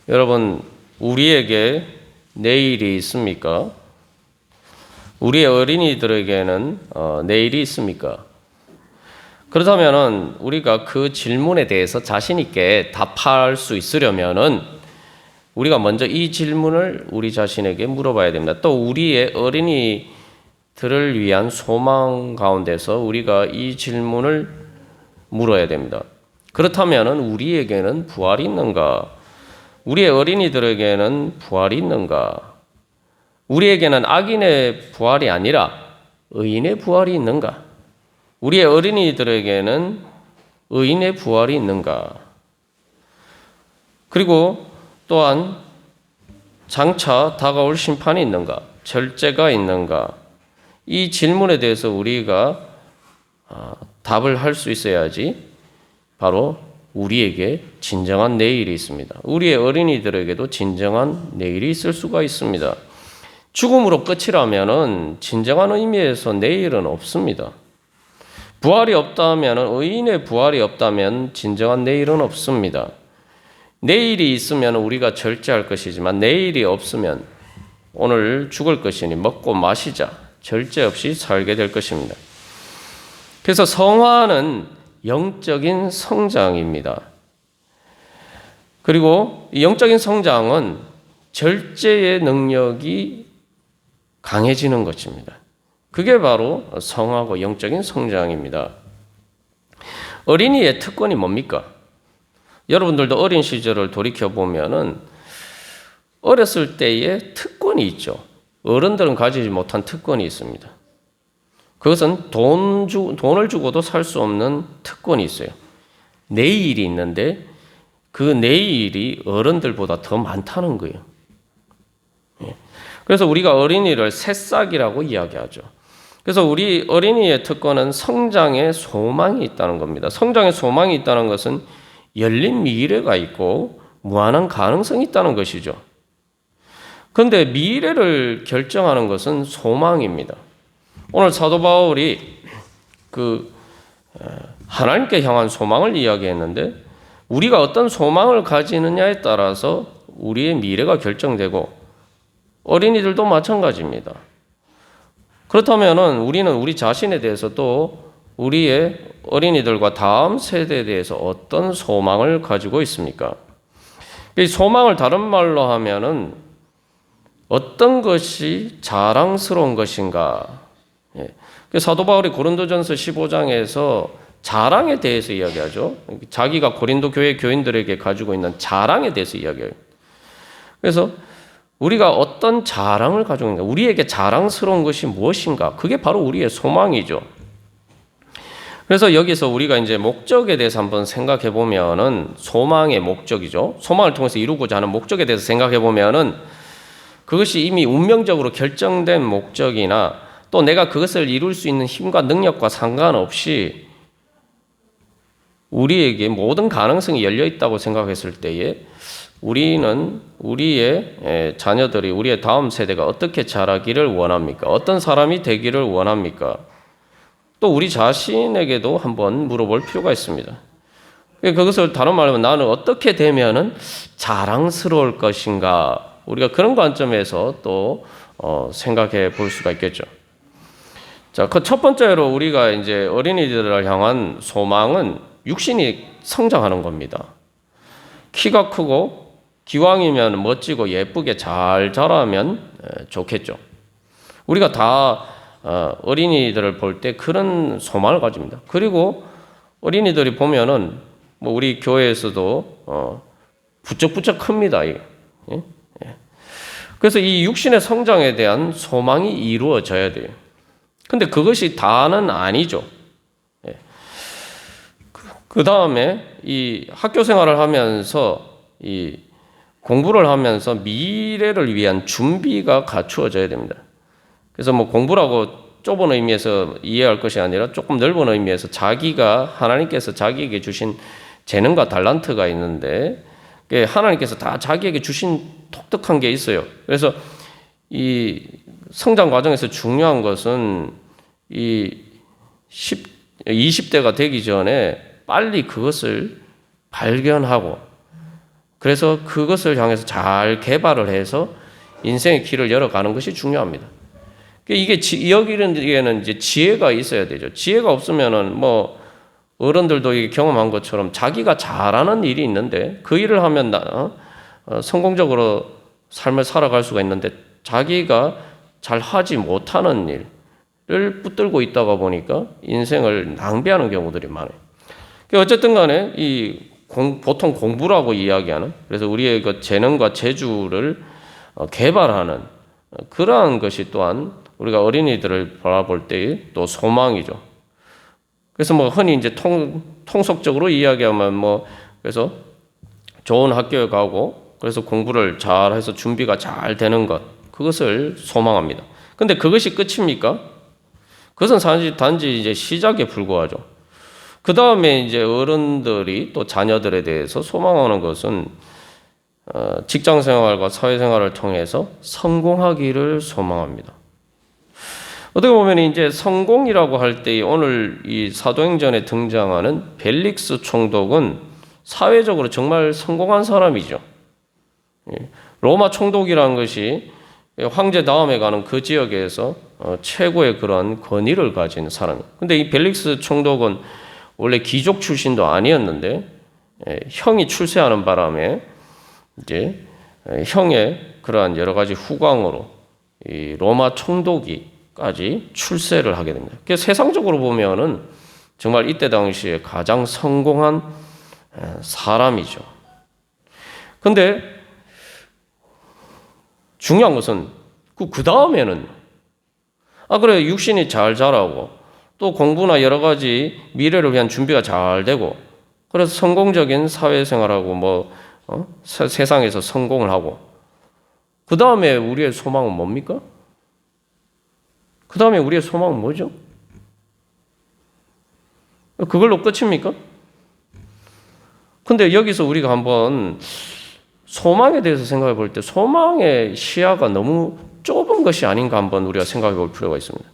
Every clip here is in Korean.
여러분, 우리에게 내일이 있습니까? 우리의 어린이들에게는 내일이 있습니까? 그렇다면은 우리가 그 질문에 대해서 자신 있게 답할 수 있으려면은 우리가 먼저 이 질문을 우리 자신에게 물어봐야 됩니다. 또 우리의 어린이들을 위한 소망 가운데서 우리가 이 질문을 물어야 됩니다. 그렇다면은 우리에게는 부활이 있는가? 우리의 어린이들에게는 부활이 있는가? 우리에게는 악인의 부활이 아니라 의인의 부활이 있는가? 우리의 어린이들에게는 의인의 부활이 있는가? 그리고 또한 장차 다가올 심판이 있는가? 절제가 있는가? 이 질문에 대해서 우리가 답을 할 수 있어야지 바로 우리에게 진정한 내일이 있습니다. 우리의 어린이들에게도 진정한 내일이 있을 수가 있습니다. 죽음으로 끝이라면은 진정한 의미에서 내일은 없습니다. 부활이 없다면, 의인의 부활이 없다면 진정한 내일은 없습니다. 내일이 있으면 우리가 절제할 것이지만 내일이 없으면 오늘 죽을 것이니 먹고 마시자, 절제 없이 살게 될 것입니다. 그래서 성화는 영적인 성장입니다. 그리고 이 영적인 성장은 절제의 능력이 강해지는 것입니다. 그게 바로 성화고 영적인 성장입니다. 어린이의 특권이 뭡니까? 여러분들도 어린 시절을 돌이켜보면은 어렸을 때의 특권이 있죠. 어른들은 가지지 못한 특권이 있습니다. 그것은 돈을 주고도 살 수 없는 특권이 있어요. 내일이 있는데 그 내일이 어른들보다 더 많다는 거예요. 그래서 우리가 어린이를 새싹이라고 이야기하죠. 그래서 우리 어린이의 특권은 성장의 소망이 있다는 겁니다. 성장의 소망이 있다는 것은 열린 미래가 있고 무한한 가능성이 있다는 것이죠. 그런데 미래를 결정하는 것은 소망입니다. 오늘 사도 바울이 하나님께 향한 소망을 이야기했는데 우리가 어떤 소망을 가지느냐에 따라서 우리의 미래가 결정되고 어린이들도 마찬가지입니다. 그렇다면 우리는 우리 자신에 대해서도 우리의 어린이들과 다음 세대에 대해서 어떤 소망을 가지고 있습니까? 이 소망을 다른 말로 하면은 어떤 것이 자랑스러운 것인가? 사도 바울이 고린도전서 15장에서 자랑에 대해서 이야기하죠. 자기가 고린도 교회 교인들에게 가지고 있는 자랑에 대해서 이야기해요. 그래서 우리가 어떤 자랑을 가지고 있는가? 우리에게 자랑스러운 것이 무엇인가? 그게 바로 우리의 소망이죠. 그래서 여기서 우리가 이제 목적에 대해서 한번 생각해 보면은 소망의 목적이죠. 소망을 통해서 이루고자 하는 목적에 대해서 생각해 보면은 그것이 이미 운명적으로 결정된 목적이나 또 내가 그것을 이룰 수 있는 힘과 능력과 상관없이 우리에게 모든 가능성이 열려 있다고 생각했을 때에 우리는 우리의 자녀들이 우리의 다음 세대가 어떻게 자라기를 원합니까? 어떤 사람이 되기를 원합니까? 또 우리 자신에게도 한번 물어볼 필요가 있습니다. 그것을 다른 말로 하면 나는 어떻게 되면은 자랑스러울 것인가? 우리가 그런 관점에서 또 생각해 볼 수가 있겠죠. 자, 그 첫 번째로 우리가 이제 어린이들을 향한 소망은 육신이 성장하는 겁니다. 키가 크고 기왕이면 멋지고 예쁘게 잘 자라면 좋겠죠. 우리가 다 어린이들을 볼 때 그런 소망을 가집니다. 그리고 어린이들이 보면은 뭐 우리 교회에서도 부쩍부쩍 큽니다. 예? 그래서 이 육신의 성장에 대한 소망이 이루어져야 돼요. 근데 그것이 다는 아니죠. 그 다음에 이 학교 생활을 하면서 이 공부를 하면서 미래를 위한 준비가 갖추어져야 됩니다. 그래서 뭐 공부라고 좁은 의미에서 이해할 것이 아니라 조금 넓은 의미에서 자기가 하나님께서 자기에게 주신 재능과 달란트가 있는데 하나님께서 다 자기에게 주신 독특한 게 있어요. 그래서 이 성장 과정에서 중요한 것은 이 20대가 되기 전에 빨리 그것을 발견하고 그래서 그것을 향해서 잘 개발을 해서 인생의 길을 열어가는 것이 중요합니다. 이게 여기는 이제 지혜가 있어야 되죠. 지혜가 없으면은 뭐 어른들도 이게 경험한 것처럼 자기가 잘하는 일이 있는데 그 일을 하면 성공적으로 삶을 살아갈 수가 있는데 자기가 잘 하지 못하는 일을 붙들고 있다가 보니까 인생을 낭비하는 경우들이 많아요. 어쨌든 간에 보통 공부라고 이야기하는, 그래서 우리의 그 재능과 재주를 개발하는 그러한 것이 또한 우리가 어린이들을 바라볼 때의 또 소망이죠. 그래서 뭐 흔히 이제 통속적으로 이야기하면 뭐 그래서 좋은 학교에 가고 그래서 공부를 잘 해서 준비가 잘 되는 것, 그것을 소망합니다. 근데 그것이 끝입니까? 그것은 사실 단지 이제 시작에 불과하죠. 그 다음에 이제 어른들이 또 자녀들에 대해서 소망하는 것은 직장 생활과 사회 생활을 통해서 성공하기를 소망합니다. 어떻게 보면 이제 성공이라고 할 때 오늘 이 사도행전에 등장하는 벨릭스 총독은 사회적으로 정말 성공한 사람이죠. 로마 총독이라는 것이 황제 다음에 가는 그 지역에서 최고의 그런 권위를 가진 사람이에요. 근데 이 벨릭스 총독은 원래 귀족 출신도 아니었는데 형이 출세하는 바람에 이제 형의 그러한 여러 가지 후광으로 이 로마 총독이까지 출세를 하게 됩니다. 그래서 세상적으로 보면은 정말 이때 당시에 가장 성공한 사람이죠. 근데 중요한 것은 그 다음에는 그래 육신이 잘 자라고 또 공부나 여러 가지 미래를 위한 준비가 잘 되고 그래서 성공적인 사회생활하고 뭐 세상에서 성공을 하고 그 다음에 우리의 소망은 뭡니까? 그 다음에 우리의 소망은 뭐죠? 그걸로 끝입니까? 근데 여기서 우리가 한번 소망에 대해서 생각해 볼 때 소망의 시야가 너무 좁은 것이 아닌가 한번 우리가 생각해 볼 필요가 있습니다.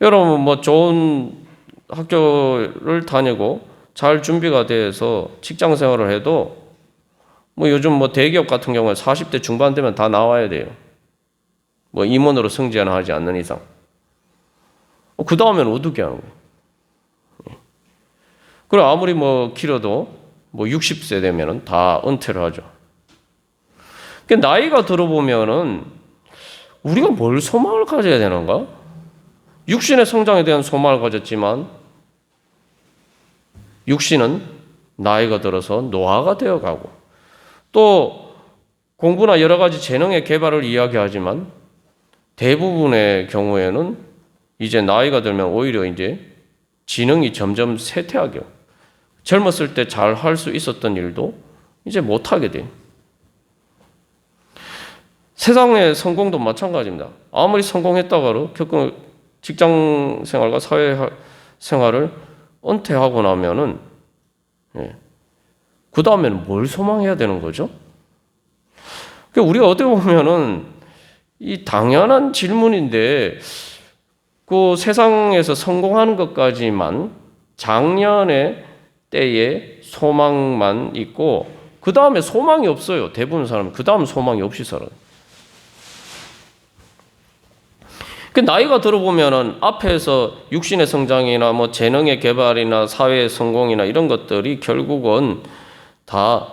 여러분 뭐 좋은 학교를 다니고 잘 준비가 돼서 직장 생활을 해도 뭐 요즘 뭐 대기업 같은 경우는 40대 중반 되면 다 나와야 돼요. 뭐 임원으로 승진하지 않는 이상. 그 다음에는 어떻게 하는 거예요? 그리고 아무리 뭐 길어도 뭐 60세 되면은 다 은퇴를 하죠. 나이가 들어보면은 우리가 뭘 소망을 가져야 되는가? 육신의 성장에 대한 소망을 가졌지만 육신은 나이가 들어서 노화가 되어가고 또 공부나 여러 가지 재능의 개발을 이야기하지만 대부분의 경우에는 이제 나이가 들면 오히려 이제 지능이 점점 쇠퇴하게 젊었을 때 잘 할 수 있었던 일도 이제 못하게 돼요. 세상의 성공도 마찬가지입니다. 아무리 성공했다가도 직장 생활과 사회 생활을 은퇴하고 나면은 그 다음에는 뭘 소망해야 되는 거죠? 우리가 어떻게 보면은 이 당연한 질문인데 그 세상에서 성공하는 것까지만 작년의 때에 소망만 있고 그 다음에 소망이 없어요. 대부분 사람은 그 다음 소망이 없이 살아요. 나이가 들어보면은 앞에서 육신의 성장이나 뭐 재능의 개발이나 사회의 성공이나 이런 것들이 결국은 다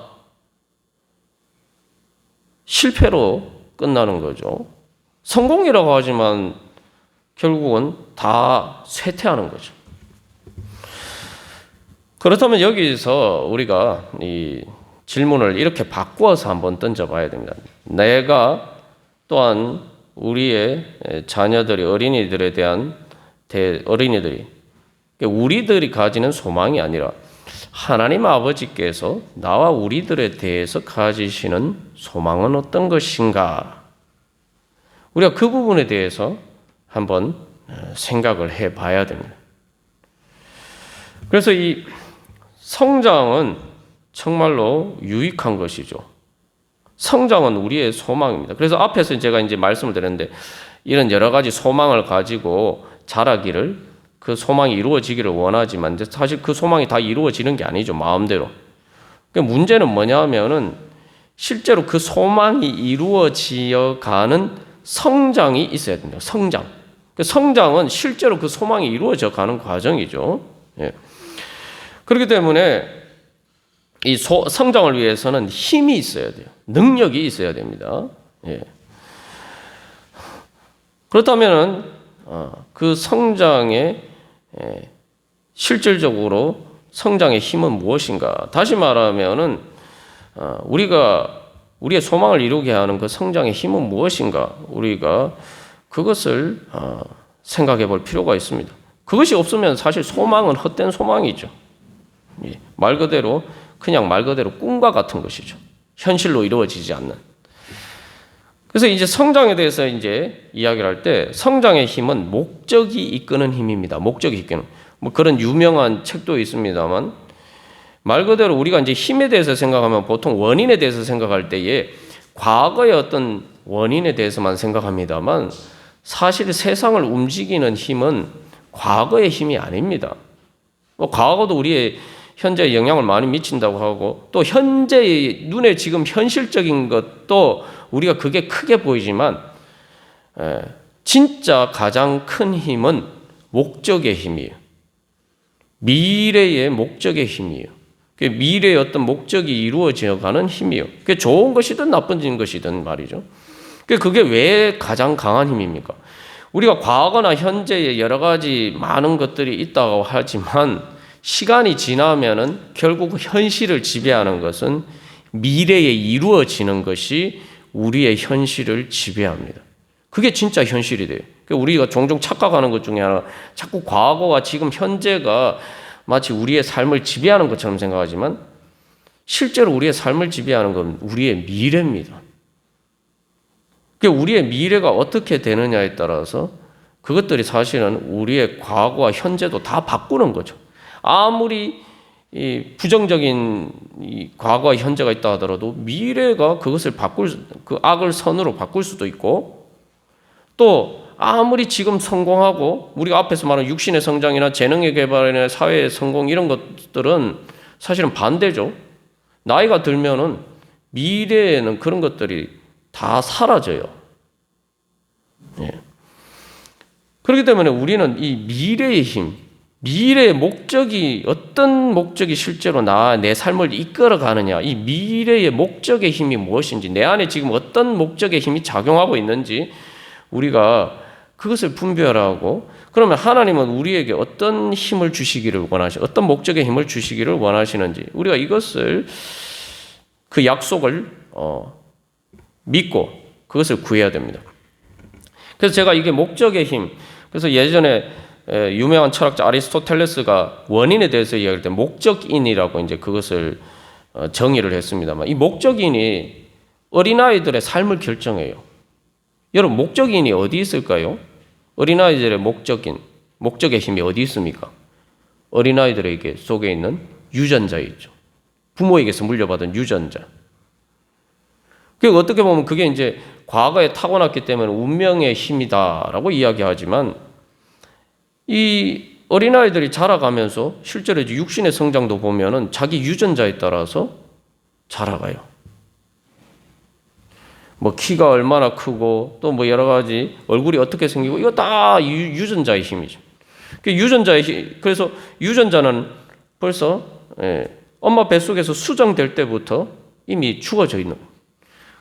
실패로 끝나는 거죠. 성공이라고 하지만 결국은 다 쇠퇴하는 거죠. 그렇다면 여기서 우리가 이 질문을 이렇게 바꾸어서 한번 던져봐야 됩니다. 내가 또한 우리의 자녀들이 어린이들에 대한 어린이들이 우리들이 가지는 소망이 아니라 하나님 아버지께서 나와 우리들에 대해서 가지시는 소망은 어떤 것인가? 우리가 그 부분에 대해서 한번 생각을 해봐야 됩니다. 그래서 이 성장은 정말로 유익한 것이죠. 성장은 우리의 소망입니다. 그래서 앞에서 제가 이제 말씀을 드렸는데 이런 여러 가지 소망을 가지고 자라기를 그 소망이 이루어지기를 원하지만 사실 그 소망이 다 이루어지는 게 아니죠. 마음대로. 문제는 뭐냐 하면은 실제로 그 소망이 이루어지어 가는 성장이 있어야 됩니다. 성장. 그 성장은 실제로 그 소망이 이루어져 가는 과정이죠. 예. 그렇기 때문에 이 성장을 위해서는 힘이 있어야 돼요. 능력이 있어야 됩니다. 예. 그렇다면은 그 성장의 실질적으로 성장의 힘은 무엇인가? 다시 말하면은 우리가 우리의 소망을 이루게 하는 그 성장의 힘은 무엇인가? 우리가 그것을 생각해 볼 필요가 있습니다. 그것이 없으면 사실 소망은 헛된 소망이죠. 말 그대로 그냥 말 그대로 꿈과 같은 것이죠. 현실로 이루어지지 않는. 그래서 이제 성장에 대해서 이제 이야기를 할 때 성장의 힘은 목적이 이끄는 힘입니다. 목적이 이끄는. 뭐 그런 유명한 책도 있습니다만 말 그대로 우리가 이제 힘에 대해서 생각하면 보통 원인에 대해서 생각할 때에 과거의 어떤 원인에 대해서만 생각합니다만 사실 세상을 움직이는 힘은 과거의 힘이 아닙니다. 뭐 과거도 우리의 현재에 영향을 많이 미친다고 하고 또 현재의 눈에 지금 현실적인 것도 우리가 그게 크게 보이지만 진짜 가장 큰 힘은 목적의 힘이에요. 미래의 목적의 힘이에요. 미래의 어떤 목적이 이루어져 가는 힘이에요. 그게 좋은 것이든 나쁜 것이든 말이죠. 그게 왜 가장 강한 힘입니까? 우리가 과거나 현재에 여러 가지 많은 것들이 있다고 하지만 시간이 지나면은 결국 현실을 지배하는 것은 미래에 이루어지는 것이 우리의 현실을 지배합니다. 그게 진짜 현실이 돼요. 우리가 종종 착각하는 것 중에 하나, 자꾸 과거와 지금 현재가 마치 우리의 삶을 지배하는 것처럼 생각하지만 실제로 우리의 삶을 지배하는 건 우리의 미래입니다. 우리의 미래가 어떻게 되느냐에 따라서 그것들이 사실은 우리의 과거와 현재도 다 바꾸는 거죠. 아무리 부정적인 과거와 현재가 있다 하더라도 미래가 그것을 그 악을 선으로 바꿀 수도 있고 또 아무리 지금 성공하고 우리가 앞에서 말한 육신의 성장이나 재능의 개발이나 사회의 성공 이런 것들은 사실은 반대죠. 나이가 들면은 미래에는 그런 것들이 다 사라져요. 예. 그렇기 때문에 우리는 이 미래의 힘, 미래의 목적이 어떤 목적이 실제로 내 삶을 이끌어 가느냐, 이 미래의 목적의 힘이 무엇인지, 내 안에 지금 어떤 목적의 힘이 작용하고 있는지 우리가 그것을 분별하고 그러면 하나님은 우리에게 어떤 힘을 주시기를 어떤 목적의 힘을 주시기를 원하시는지 우리가 이것을 그 약속을 믿고 그것을 구해야 됩니다. 그래서 제가 이게 목적의 힘, 그래서 예전에 유명한 철학자 아리스토텔레스가 원인에 대해서 이야기할 때 목적인이라고 이제 그것을 정의를 했습니다만 이 목적인이 어린아이들의 삶을 결정해요. 여러분 목적인이 어디 있을까요? 어린아이들의 목적의 힘이 어디 있습니까? 어린아이들에게 속에 있는 유전자에 있죠. 부모에게서 물려받은 유전자. 어떻게 보면 그게 이제 과거에 타고났기 때문에 운명의 힘이다라고 이야기하지만 이 어린아이들이 자라가면서 실제로 육신의 성장도 보면은 자기 유전자에 따라서 자라가요. 뭐 키가 얼마나 크고 또 뭐 여러 가지 얼굴이 어떻게 생기고 이거 다 유전자의 힘이죠. 그래서 유전자는 벌써 엄마 뱃속에서 수정될 때부터 이미 죽어져 있는 거예요.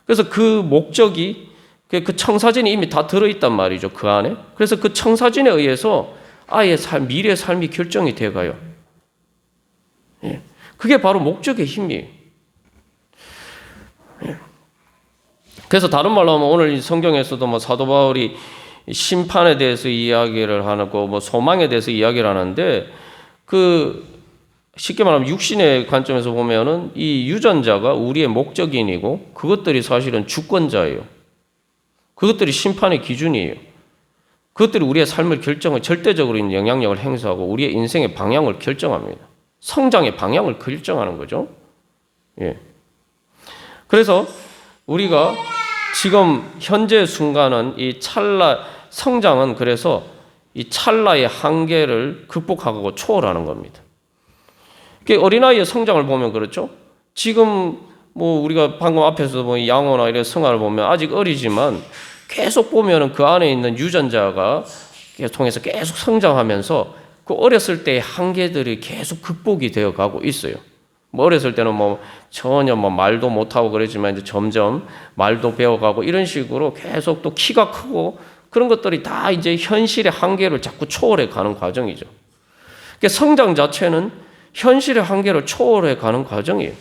그래서 그 목적이 그 청사진이 이미 다 들어있단 말이죠. 그 안에. 그래서 그 청사진에 의해서 아이의 미래의 삶이 결정이 돼가요. 그게 바로 목적의 힘이에요. 그래서 다른 말로 하면 오늘 성경에서도 뭐 사도 바울이 심판에 대해서 이야기를 하고 뭐 소망에 대해서 이야기를 하는데 쉽게 말하면 육신의 관점에서 보면은 이 유전자가 우리의 목적인이고 그것들이 사실은 주권자예요. 그것들이 심판의 기준이에요. 그것들이 우리의 삶을 절대적으로 영향력을 행사하고 우리의 인생의 방향을 결정합니다. 성장의 방향을 결정하는 거죠. 예. 그래서 우리가 지금 현재 순간은 성장은 그래서 이 찰나의 한계를 극복하고 초월하는 겁니다. 어린아이의 성장을 보면 그렇죠. 지금 뭐 우리가 방금 앞에서 본 양호나 이런 성화를 보면 아직 어리지만 계속 보면은 그 안에 있는 유전자가 통해서 계속 성장하면서 그 어렸을 때의 한계들이 계속 극복이 되어 가고 있어요. 뭐 어렸을 때는 뭐 전혀 뭐 말도 못하고 그러지만 이제 점점 말도 배워가고 이런 식으로 계속 또 키가 크고 그런 것들이 다 이제 현실의 한계를 자꾸 초월해 가는 과정이죠. 그러니까 성장 자체는 현실의 한계를 초월해 가는 과정이에요.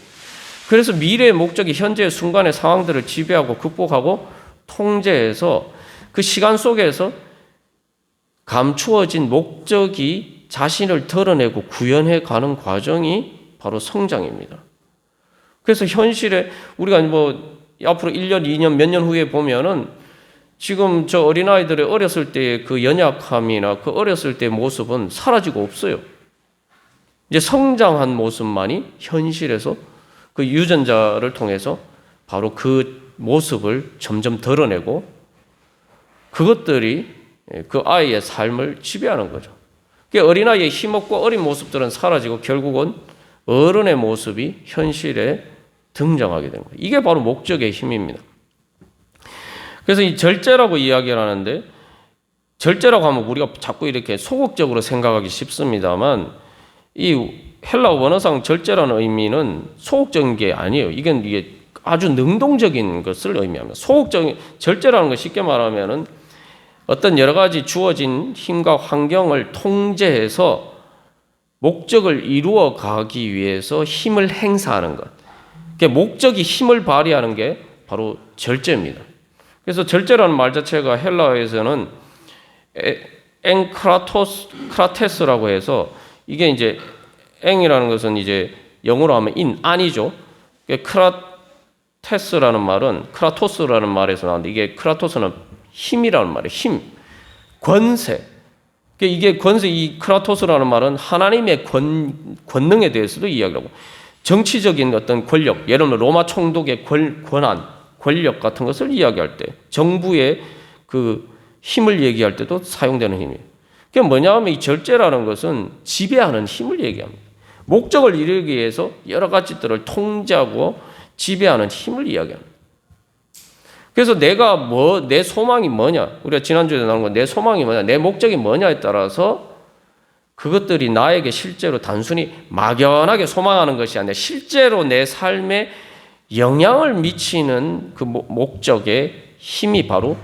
그래서 미래의 목적이 현재의 순간의 상황들을 지배하고 극복하고 통제해서 그 시간 속에서 감추어진 목적이 자신을 드러내고 구현해 가는 과정이 바로 성장입니다. 그래서 현실에 우리가 뭐 앞으로 1년, 2년, 몇 년 후에 보면은 지금 저 어린아이들의 어렸을 때의 그 연약함이나 그 어렸을 때의 모습은 사라지고 없어요. 이제 성장한 모습만이 현실에서 그 유전자를 통해서 바로 그 모습을 점점 드러내고 그것들이 그 아이의 삶을 지배하는 거죠. 그러니까 어린아이의 힘없고 어린 모습들은 사라지고 결국은 어른의 모습이 현실에 등장하게 되는 거예요. 이게 바로 목적의 힘입니다. 그래서 이 절제라고 이야기를 하는데 절제라고 하면 우리가 자꾸 이렇게 소극적으로 생각하기 쉽습니다만 이 헬라어 원어상 절제라는 의미는 소극적인 게 아니에요. 이게 아주 능동적인 것을 의미합니다. 소극적인 절제라는 것 쉽게 말하면은 어떤 여러 가지 주어진 힘과 환경을 통제해서 목적을 이루어 가기 위해서 힘을 행사하는 것. 목적이 힘을 발휘하는 게 바로 절제입니다. 그래서 절제라는 말 자체가 헬라어에서는 크라테스라고 해서 이게 이제 앵이라는 것은 이제 영어로 하면 안이죠. 크라테스라는 말은 크라토스라는 말에서 나왔는데 이게 크라토스는 힘이라는 말이에요. 힘, 권세. 이게 권세, 이 크라토스라는 말은 하나님의 권능에 대해서도 이야기하고 정치적인 어떤 권력, 예를 들면 로마 총독의 권한, 권력 같은 것을 이야기할 때 정부의 그 힘을 얘기할 때도 사용되는 힘이에요. 그게 뭐냐 하면 이 절제라는 것은 지배하는 힘을 얘기합니다. 목적을 이루기 위해서 여러 가지들을 통제하고 지배하는 힘을 이야기합니다. 그래서 내 소망이 뭐냐, 우리가 지난주에 나온 건 내 소망이 뭐냐, 내 목적이 뭐냐에 따라서 그것들이 나에게 실제로 단순히 막연하게 소망하는 것이 아니라 실제로 내 삶에 영향을 미치는 그 목적의 힘이 바로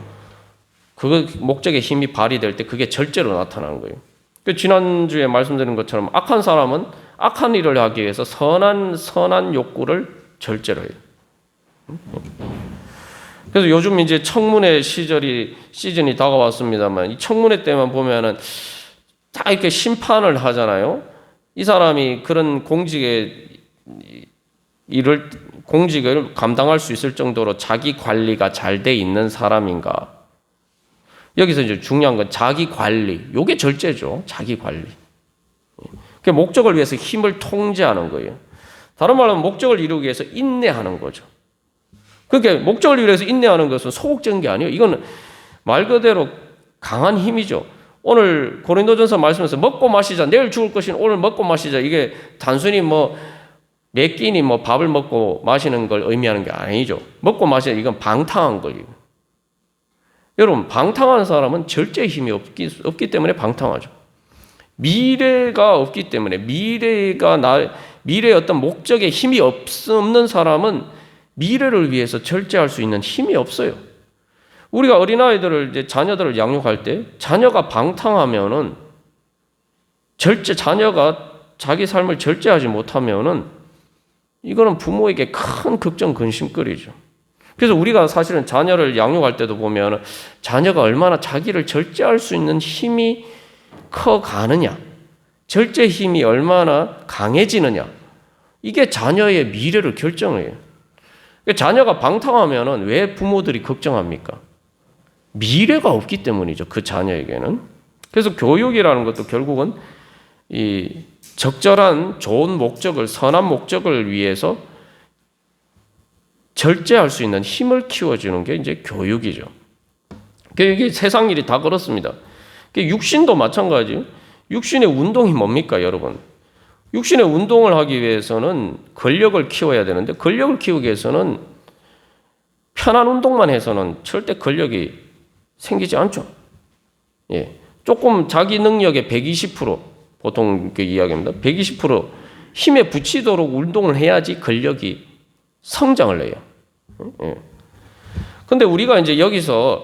그 목적의 힘이 발휘될 때 그게 절제로 나타나는 거예요. 지난주에 말씀드린 것처럼 악한 사람은 악한 일을 하기 위해서 선한 욕구를 절제로 해요. 그래서 요즘 이제 청문회 시즌이 다가왔습니다만 이 청문회 때만 보면은 다 이렇게 심판을 하잖아요. 이 사람이 그런 공직을 감당할 수 있을 정도로 자기 관리가 잘 돼 있는 사람인가? 여기서 이제 중요한 건 자기 관리. 요게 절제죠. 자기 관리. 그 목적을 위해서 힘을 통제하는 거예요. 다른 말로 목적을 이루기 위해서 인내하는 거죠. 그러니까 목적을 위해서 인내하는 것은 소극적인 게 아니에요. 이건 말 그대로 강한 힘이죠. 오늘 고린도전서 말씀에서 먹고 마시자. 내일 죽을 것이니 오늘 먹고 마시자. 이게 단순히 몇 끼니 밥을 먹고 마시는 걸 의미하는 게 아니죠. 먹고 마시자. 이건 방탕한 거예요. 여러분, 방탕한 사람은 절제 힘이 없기 때문에 방탕하죠. 미래가 없기 때문에 미래의 어떤 목적에 힘이 없는 사람은 미래를 위해서 절제할 수 있는 힘이 없어요. 우리가 어린아이들을 자녀들을 양육할 때 자녀가 방탕하면은 자녀가 자기 삶을 절제하지 못하면은 이거는 부모에게 큰 걱정 근심거리죠. 그래서 우리가 사실은 자녀를 양육할 때도 보면 자녀가 얼마나 자기를 절제할 수 있는 힘이 커가느냐, 절제 힘이 얼마나 강해지느냐, 이게 자녀의 미래를 결정해요. 자녀가 방탕하면 왜 부모들이 걱정합니까? 미래가 없기 때문이죠. 그 자녀에게는. 그래서 교육이라는 것도 결국은 이 적절한 좋은 목적을, 선한 목적을 위해서 절제할 수 있는 힘을 키워주는 게 이제 교육이죠. 이게 세상 일이 다 그렇습니다. 육신도 마찬가지예요. 육신의 운동이 뭡니까, 여러분? 육신의 운동을 하기 위해서는 근력을 키워야 되는데 근력을 키우기 위해서는 편한 운동만 해서는 절대 근력이 생기지 않죠. 예. 조금 자기 능력의 120% 보통 그 이야기입니다. 120% 힘에 붙이도록 운동을 해야지 근력이 성장을 해요. 예. 근데 우리가 이제 여기서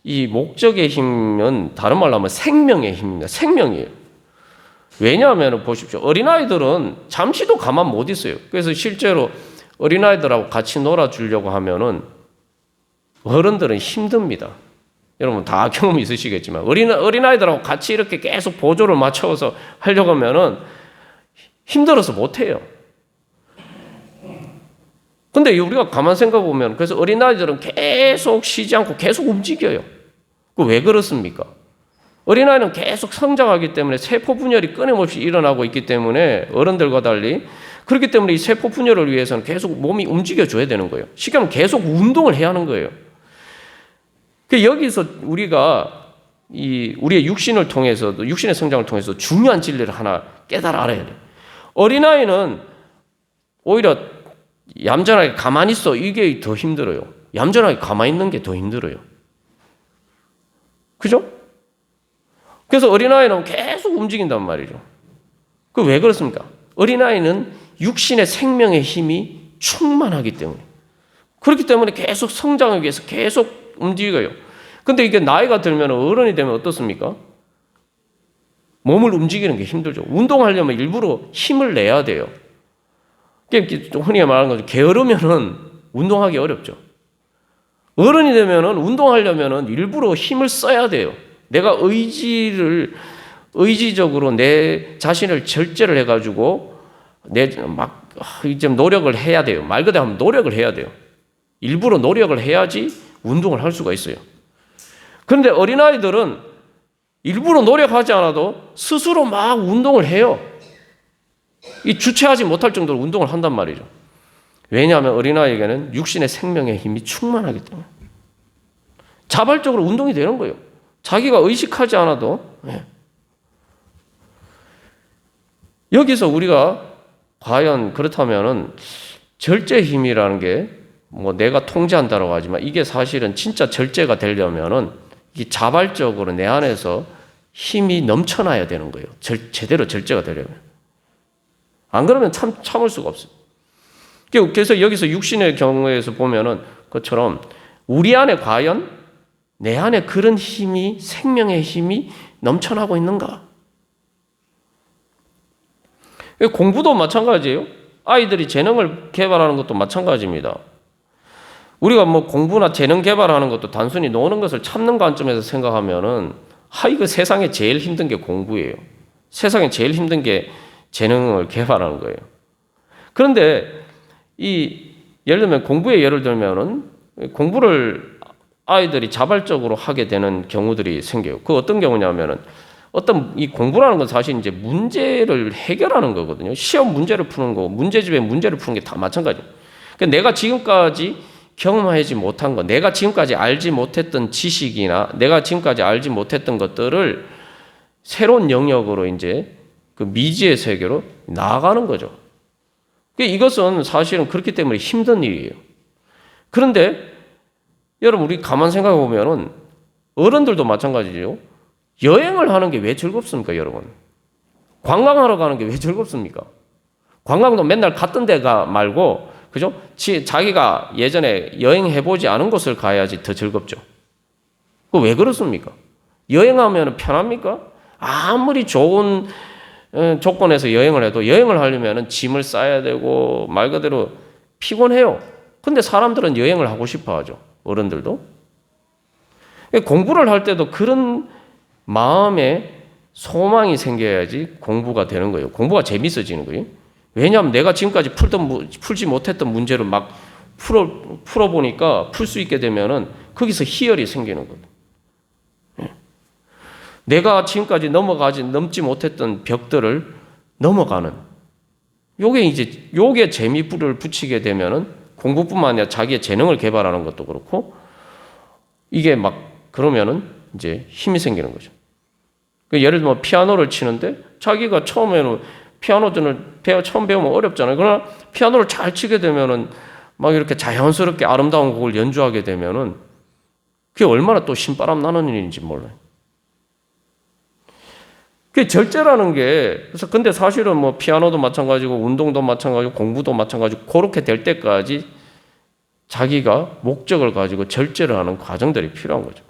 이 목적의 힘은 다른 말로 하면 생명의 힘입니다. 생명이에요. 왜냐하면 보십시오. 어린아이들은 잠시도 가만 못 있어요. 그래서 실제로 어린아이들하고 같이 놀아주려고 하면은 어른들은 힘듭니다. 여러분 다 경험 있으시겠지만 어린아이들하고 같이 이렇게 계속 보조를 맞춰서 하려고 하면은 힘들어서 못해요. 근데 우리가 가만 생각해 보면 그래서 어린아이들은 계속 쉬지 않고 계속 움직여요. 그 왜 그렇습니까? 어린아이는 계속 성장하기 때문에 세포 분열이 끊임없이 일어나고 있기 때문에 어른들과 달리 그렇기 때문에 이 세포 분열을 위해서는 계속 몸이 움직여줘야 되는 거예요. 쉽게 하면 계속 운동을 해야 하는 거예요. 여기서 우리가 우리의 육신을 통해서도 육신의 성장을 통해서 중요한 진리를 하나 깨달아 알아야 돼요. 어린아이는 오히려 얌전하게 가만히 있어 이게 더 힘들어요. 얌전하게 가만히 있는 게 더 힘들어요. 그죠? 그래서 어린아이는 계속 움직인단 말이죠. 그 왜 그렇습니까? 어린아이는 육신의 생명의 힘이 충만하기 때문에. 그렇기 때문에 계속 성장하기 위해서 계속 움직여요. 근데 이게 나이가 들면 어른이 되면 어떻습니까? 몸을 움직이는 게 힘들죠. 운동하려면 일부러 힘을 내야 돼요. 흔히 말하는 거죠. 게으르면은 운동하기 어렵죠. 어른이 되면은 운동하려면은 일부러 힘을 써야 돼요. 내가 의지적으로 내 자신을 절제를 해가지고 이제 노력을 해야 돼요. 말 그대로 하면 노력을 해야 돼요. 일부러 노력을 해야지 운동을 할 수가 있어요. 그런데 어린아이들은 일부러 노력하지 않아도 스스로 막 운동을 해요. 이 주체하지 못할 정도로 운동을 한단 말이죠. 왜냐하면 어린아이에게는 육신의 생명의 힘이 충만하기 때문에. 자발적으로 운동이 되는 거예요. 자기가 의식하지 않아도. 예. 여기서 우리가 과연 그렇다면은 절제 힘이라는 게 뭐 내가 통제한다라고 하지만 이게 사실은 진짜 절제가 되려면은 이 자발적으로 내 안에서 힘이 넘쳐나야 되는 거예요. 제대로 절제가 되려면. 안 그러면 참을 수가 없어요. 그래서 여기서 육신의 경우에서 보면은 그것처럼 우리 안에 과연 내 안에 그런 힘이 생명의 힘이 넘쳐나고 있는가? 공부도 마찬가지예요. 아이들이 재능을 개발하는 것도 마찬가지입니다. 우리가 뭐 공부나 재능 개발하는 것도 단순히 노는 것을 참는 관점에서 생각하면은 이거 세상에 제일 힘든 게 공부예요. 세상에 제일 힘든 게 재능을 개발하는 거예요. 그런데 예를 들면 공부에 예를 들면은 공부를 아이들이 자발적으로 하게 되는 경우들이 생겨요. 그 어떤 경우냐면은 이 공부라는 건 사실 이제 문제를 해결하는 거거든요. 시험 문제를 푸는 거, 문제집에 문제를 푸는 게 다 마찬가지예요. 그러니까 내가 지금까지 경험하지 못한 것, 내가 지금까지 알지 못했던 지식이나 내가 지금까지 알지 못했던 것들을 새로운 영역으로 이제 그 미지의 세계로 나아가는 거죠. 이것은 사실은 그렇기 때문에 힘든 일이에요. 그런데 여러분 우리 가만 생각해 보면은 어른들도 마찬가지죠. 여행을 하는 게 왜 즐겁습니까, 여러분? 관광하러 가는 게 왜 즐겁습니까? 관광도 맨날 갔던 데가 말고, 그죠? 자기가 예전에 여행해보지 않은 곳을 가야지 더 즐겁죠. 왜 그렇습니까? 여행하면 편합니까? 아무리 좋은 조건에서 여행을 해도 여행을 하려면 짐을 싸야 되고 말 그대로 피곤해요. 근데 사람들은 여행을 하고 싶어 하죠. 어른들도. 공부를 할 때도 그런 마음에 소망이 생겨야지 공부가 되는 거예요. 공부가 재밌어지는 거예요. 왜냐하면 내가 지금까지 풀지 못했던 문제를 막 풀어보니까 풀 수 있게 되면은 거기서 희열이 생기는 거예요. 내가 지금까지 넘지 못했던 벽들을 넘어가는. 요게 재미를 붙이게 되면은 공부뿐만 아니라 자기의 재능을 개발하는 것도 그렇고 이게 그러면은 이제 힘이 생기는 거죠. 예를 들면 피아노를 치는데 자기가 처음에는 피아노를 처음 배우면 어렵잖아요. 그러나 피아노를 잘 치게 되면은 막 이렇게 자연스럽게 아름다운 곡을 연주하게 되면은 그게 얼마나 또 신바람 나는 일인지 몰라요. 그게 절제라는 게, 그래서 근데 사실은 뭐 피아노도 마찬가지고 운동도 마찬가지고 공부도 마찬가지고 그렇게 될 때까지 자기가 목적을 가지고 절제를 하는 과정들이 필요한 거죠.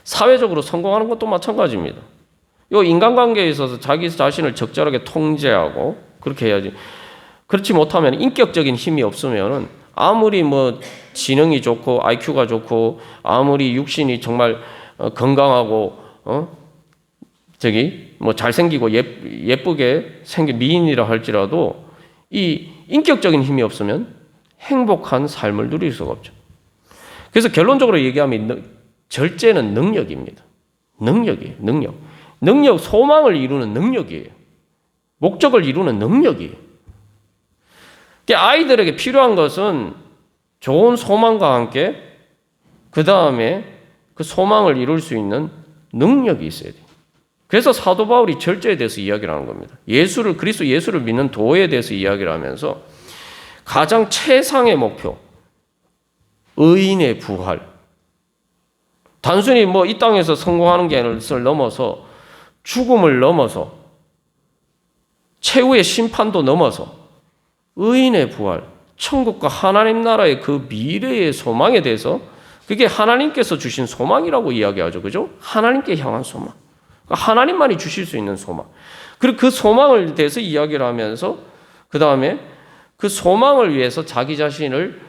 사회적으로 성공하는 것도 마찬가지입니다. 이 인간관계에 있어서 자기 자신을 적절하게 통제하고 그렇게 해야지. 그렇지 못하면 인격적인 힘이 없으면 아무리 뭐 지능이 좋고 IQ가 좋고 아무리 육신이 정말 건강하고 뭐 잘생기고 예쁘게 생긴 미인이라 할지라도 이 인격적인 힘이 없으면 행복한 삶을 누릴 수가 없죠. 그래서 결론적으로 얘기하면 절제는 능력입니다. 능력이에요. 능력, 소망을 이루는 능력이에요. 목적을 이루는 능력이에요. 아이들에게 필요한 것은 좋은 소망과 함께 그 다음에 그 소망을 이룰 수 있는 능력이 있어야 돼요. 그래서 사도 바울이 절제에 대해서 이야기를 하는 겁니다. 그리스도 예수를 믿는 도에 대해서 이야기를 하면서 가장 최상의 목표, 의인의 부활. 단순히 뭐 이 땅에서 성공하는 것을 넘어서 죽음을 넘어서 최후의 심판도 넘어서 의인의 부활, 천국과 하나님 나라의 그 미래의 소망에 대해서 그게 하나님께서 주신 소망이라고 이야기하죠. 그죠? 하나님께 향한 소망. 하나님만이 주실 수 있는 소망. 그리고 그 소망을 대해서 이야기를 하면서 그 다음에 그 소망을 위해서 자기 자신을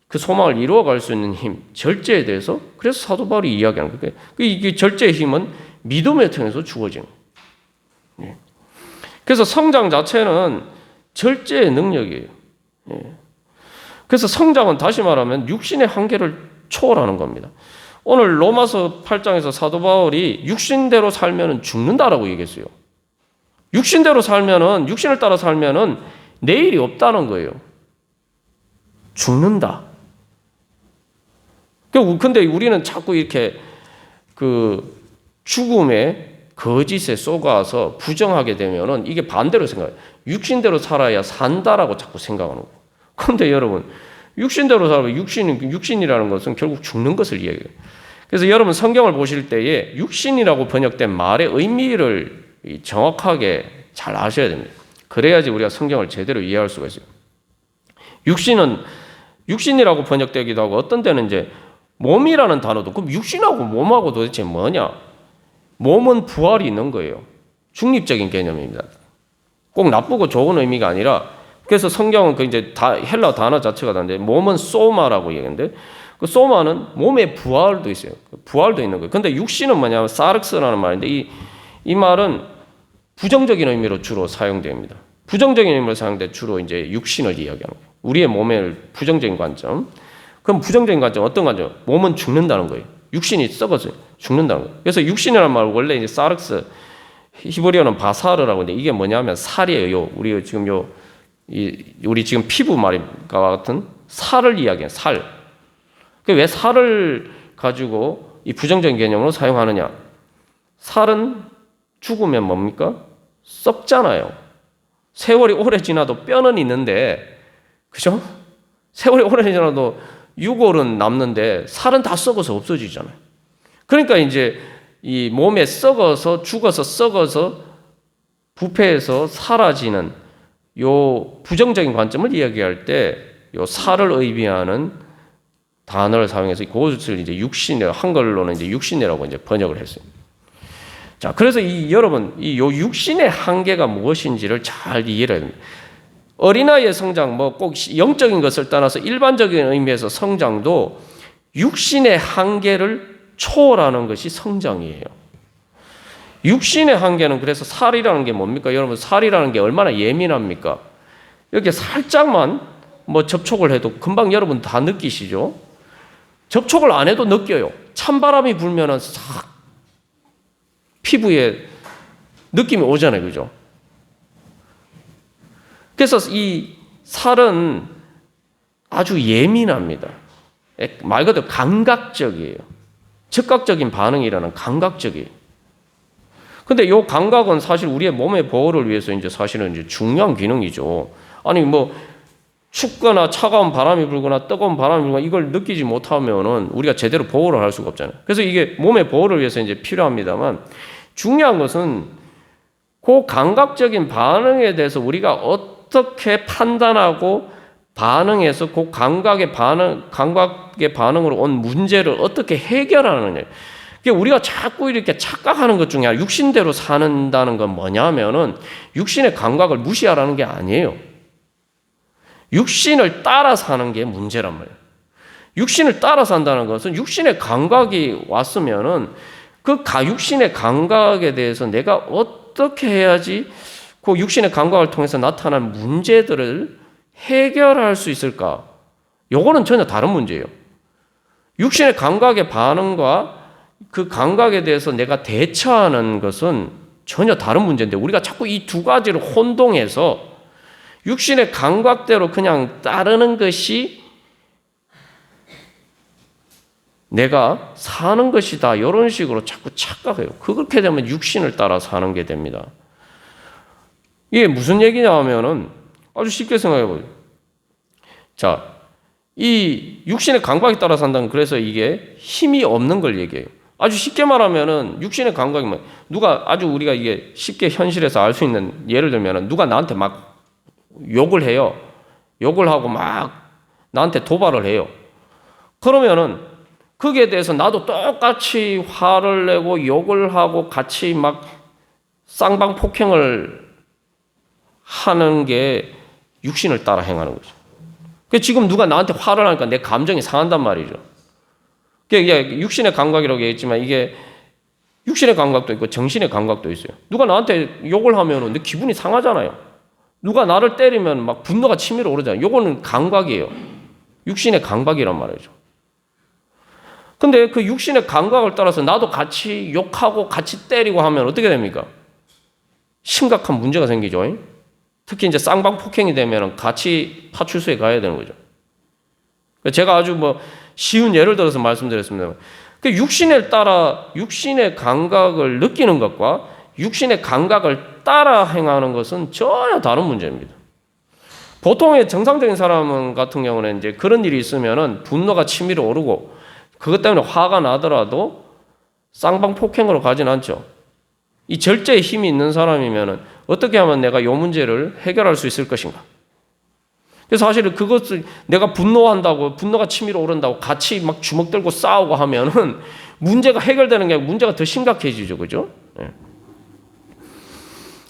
그 소망을 이루어갈 수 있는 힘, 절제에 대해서 그래서 사도 바울이 이야기하는 거예요. 이 절제의 힘은 믿음을 통해서 주어지는 거예요. 그래서 성장 자체는 절제의 능력이에요. 그래서 성장은 다시 말하면 육신의 한계를 초월하는 겁니다. 오늘 로마서 8장에서 사도 바울이 육신대로 살면 죽는다라고 얘기했어요. 육신대로 살면은, 육신을 따라 살면은 내일이 없다는 거예요. 죽는다. 근데 우리는 자꾸 이렇게 그 죽음의 거짓에 속아서 부정하게 되면은 이게 반대로 생각해요. 육신대로 살아야 산다라고 자꾸 생각하는 거예요. 그런데 여러분, 육신대로 살면 육신이라는 것은 결국 죽는 것을 이야기해요. 그래서 여러분 성경을 보실 때에 육신이라고 번역된 말의 의미를 정확하게 잘 아셔야 됩니다. 그래야지 우리가 성경을 제대로 이해할 수가 있어요. 육신이라고 번역되기도 하고 어떤 때는 이제 몸이라는 단어도 그럼 육신하고 몸하고 도대체 뭐냐? 몸은 부활이 있는 거예요. 중립적인 개념입니다. 꼭 나쁘고 좋은 의미가 아니라 그래서 성경은 그 이제 헬라 단어 자체가 다른데 몸은 소마라고 얘기하는데 그 소마는 몸의 부활도 있어요. 부활도 있는 거예요. 근데 육신은 뭐냐면 사르스라는 말인데 이 말은 부정적인 의미로 주로 사용됩니다. 부정적인 의미로 사용돼 주로 이제 육신을 이야기하는 거예요. 우리의 몸의 부정적인 관점. 그럼 부정적인 관점 어떤 관점? 몸은 죽는다는 거예요. 육신이 썩어서 죽는다는 거예요. 그래서 육신이라는 말 원래 이제 사르스 히브리어는 바사르라고 하는데 이게 뭐냐면 살이에요. 우리 지금 피부 말과 같은 살을 이야기해요. 살. 왜 살을 가지고 이 부정적인 개념으로 사용하느냐? 살은 죽으면 뭡니까? 썩잖아요. 세월이 오래 지나도 뼈는 있는데, 그죠? 세월이 오래 지나도 유골은 남는데 살은 다 썩어서 없어지잖아요. 그러니까 이제 이 몸에 죽어서 썩어서 부패해서 사라지는 요 부정적인 관점을 이야기할 때 요 살을 의미하는 단어를 사용해서 그것을 이제 한글로는 이제 육신이라고 이제 번역을 했어요. 자, 그래서 여러분, 요 육신의 한계가 무엇인지를 잘 이해를 해야 됩니다. 어린아이의 성장, 뭐 꼭 영적인 것을 떠나서 일반적인 의미에서 성장도 육신의 한계를 초월하는 것이 성장이에요. 육신의 한계는 그래서 살이라는 게 뭡니까? 여러분, 살이라는 게 얼마나 예민합니까? 이렇게 살짝만 뭐 접촉을 해도 금방 여러분 다 느끼시죠? 접촉을 안 해도 느껴요. 찬바람이 불면은 싹 피부에 느낌이 오잖아요. 그죠? 그래서 이 살은 아주 예민합니다. 말 그대로 감각적이에요. 즉각적인 반응이라는 감각적이에요. 근데 이 감각은 사실 우리의 몸의 보호를 위해서 이제 사실은 이제 중요한 기능이죠. 아니 뭐 춥거나 차가운 바람이 불거나 뜨거운 바람이 불거나 이걸 느끼지 못하면은 우리가 제대로 보호를 할 수가 없잖아요. 그래서 이게 몸의 보호를 위해서 이제 필요합니다만 중요한 것은 그 감각적인 반응에 대해서 우리가 어떻게 판단하고 반응해서 그 감각의 반응으로 온 문제를 어떻게 해결하느냐. 우리가 자꾸 이렇게 착각하는 것 중에 하나, 육신대로 산다는 건 뭐냐면은 육신의 감각을 무시하라는 게 아니에요. 육신을 따라 사는 게 문제란 말이에요. 육신을 따라 산다는 것은 육신의 감각이 왔으면은 그 육신의 감각에 대해서 내가 어떻게 해야지 그 육신의 감각을 통해서 나타난 문제들을 해결할 수 있을까? 요거는 전혀 다른 문제예요. 육신의 감각의 반응과 그 감각에 대해서 내가 대처하는 것은 전혀 다른 문제인데 우리가 자꾸 이 두 가지를 혼동해서 육신의 감각대로 그냥 따르는 것이 내가 사는 것이다. 이런 식으로 자꾸 착각해요. 그렇게 되면 육신을 따라 사는 게 됩니다. 이게 무슨 얘기냐 하면은 아주 쉽게 생각해 보세요. 자, 이 육신의 감각에 따라 산다는 그래서 이게 힘이 없는 걸 얘기해요. 아주 쉽게 말하면은 육신의 감각이 뭐 누가 아주 우리가 이게 쉽게 현실에서 알 수 있는 예를 들면은 누가 나한테 막 욕을 해요. 욕을 하고 막 나한테 도발을 해요. 그러면은 거기에 대해서 나도 똑같이 화를 내고 욕을 하고 같이 막 쌍방폭행을 하는 게 육신을 따라 행하는 거죠. 지금 누가 나한테 화를 하니까 내 감정이 상한단 말이죠. 이게 육신의 감각이라고 얘기했지만 이게 육신의 감각도 있고 정신의 감각도 있어요. 누가 나한테 욕을 하면 내 기분이 상하잖아요. 누가 나를 때리면 막 분노가 치밀어 오르잖아요. 요거는 감각이에요. 육신의 감각이란 말이죠. 근데 그 육신의 감각을 따라서 나도 같이 욕하고 같이 때리고 하면 어떻게 됩니까? 심각한 문제가 생기죠. 특히 이제 쌍방폭행이 되면 같이 파출소에 가야 되는 거죠. 제가 아주 뭐 쉬운 예를 들어서 말씀드렸습니다. 그 육신을 따라 육신의 감각을 느끼는 것과 육신의 감각을 따라 행하는 것은 전혀 다른 문제입니다. 보통의 정상적인 사람 같은 경우는 이제 그런 일이 있으면은 분노가 치밀어 오르고 그것 때문에 화가 나더라도 쌍방폭행으로 가진 않죠. 이 절제의 힘이 있는 사람이면은 어떻게 하면 내가 이 문제를 해결할 수 있을 것인가? 그래서 사실은 그것을 내가 분노한다고 분노가 치밀어 오른다고 같이 막 주먹 들고 싸우고 하면은 문제가 해결되는 게 아니고 문제가 더 심각해지죠, 그죠? 네.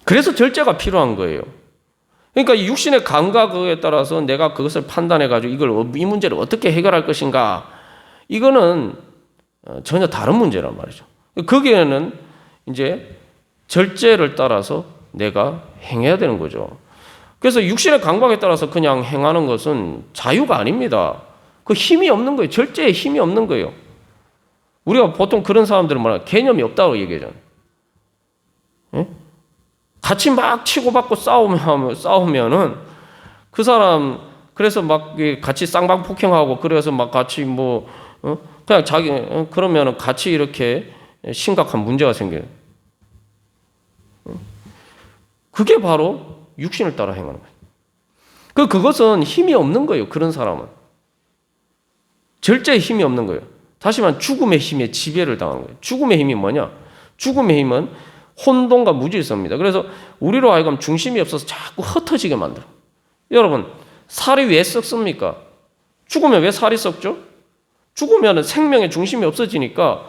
그래서 절제가 필요한 거예요. 그러니까 이 육신의 감각에 따라서 내가 그것을 판단해가지고 이 문제를 어떻게 해결할 것인가? 이거는 전혀 다른 문제란 말이죠. 거기에는 이제 절제를 따라서 내가 행해야 되는 거죠. 그래서 육신의 감각에 따라서 그냥 행하는 것은 자유가 아닙니다. 그 힘이 없는 거예요. 절제에 힘이 없는 거예요. 우리가 보통 그런 사람들은 뭐라 개념이 없다고 얘기하잖아요. 예? 같이 막 치고받고 싸우면은 그 사람 그래서 막 같이 쌍방폭행하고 그래서 막 같이 뭐 그냥 그러면은 같이 이렇게 심각한 문제가 생겨요. 그게 바로 육신을 따라 행하는 거예요. 그것은 힘이 없는 거예요. 그런 사람은 절제의 힘이 없는 거예요. 다시 말하면 죽음의 힘에 지배를 당하는 거예요. 죽음의 힘이 뭐냐? 죽음의 힘은 혼돈과 무질서입니다. 그래서 우리로 하여금 중심이 없어서 자꾸 흩어지게 만들어. 여러분, 살이 왜 썩습니까? 죽으면 왜 살이 썩죠? 죽으면 생명의 중심이 없어지니까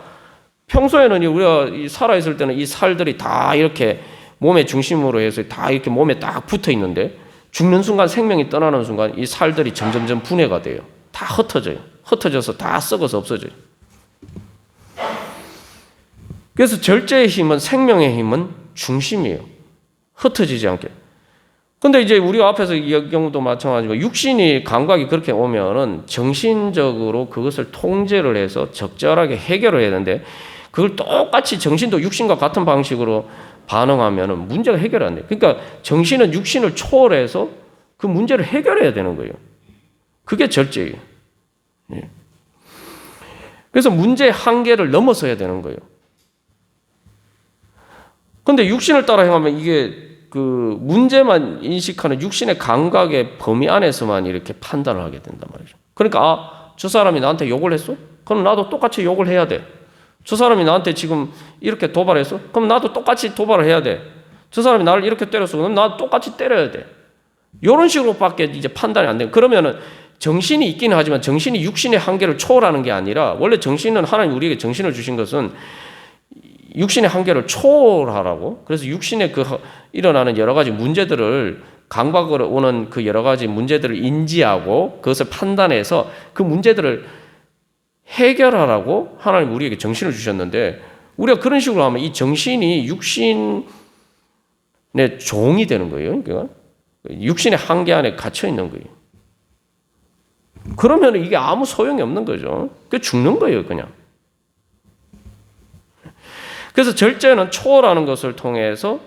평소에는 우리가 살아있을 때는 이 살들이 다 이렇게 몸의 중심으로 해서 다 이렇게 몸에 딱 붙어 있는데 죽는 순간 생명이 떠나는 순간 이 살들이 점점점 분해가 돼요. 다 흩어져요. 흩어져서 다 썩어서 없어져요. 그래서 절제의 힘은 생명의 힘은 중심이에요. 흩어지지 않게. 근데 이제 우리가 앞에서 이 경우도 마찬가지고 육신이 감각이 그렇게 오면은 정신적으로 그것을 통제를 해서 적절하게 해결을 해야 되는데 그걸 똑같이 정신도 육신과 같은 방식으로 반응하면은 문제가 해결 안 돼요. 그러니까 정신은 육신을 초월해서 그 문제를 해결해야 되는 거예요. 그게 절제예요. 예. 그래서 문제의 한계를 넘어서야 되는 거예요. 근데 육신을 따라 행하면 이게 그 문제만 인식하는 육신의 감각의 범위 안에서만 이렇게 판단을 하게 된단 말이죠. 그러니까 저 사람이 나한테 욕을 했어? 그럼 나도 똑같이 욕을 해야 돼. 저 사람이 나한테 지금 이렇게 도발했어? 그럼 나도 똑같이 도발을 해야 돼. 저 사람이 나를 이렇게 때렸어? 그럼 나도 똑같이 때려야 돼. 이런 식으로밖에 이제 판단이 안 돼요. 그러면은 정신이 있기는 하지만 정신이 육신의 한계를 초월하는 게 아니라, 원래 정신은, 하나님 우리에게 정신을 주신 것은 육신의 한계를 초월하라고. 그래서 육신에 그 일어나는 여러 가지 문제들을, 감각으로 오는 그 여러 가지 문제들을 인지하고 그것을 판단해서 그 문제들을 해결하라고 하나님 우리에게 정신을 주셨는데, 우리가 그런 식으로 하면 이 정신이 육신의 종이 되는 거예요. 그러니까 육신의 한계 안에 갇혀 있는 거예요. 그러면 이게 아무 소용이 없는 거죠. 그 죽는 거예요, 그냥. 그래서 절제는 초월하는 것을 통해서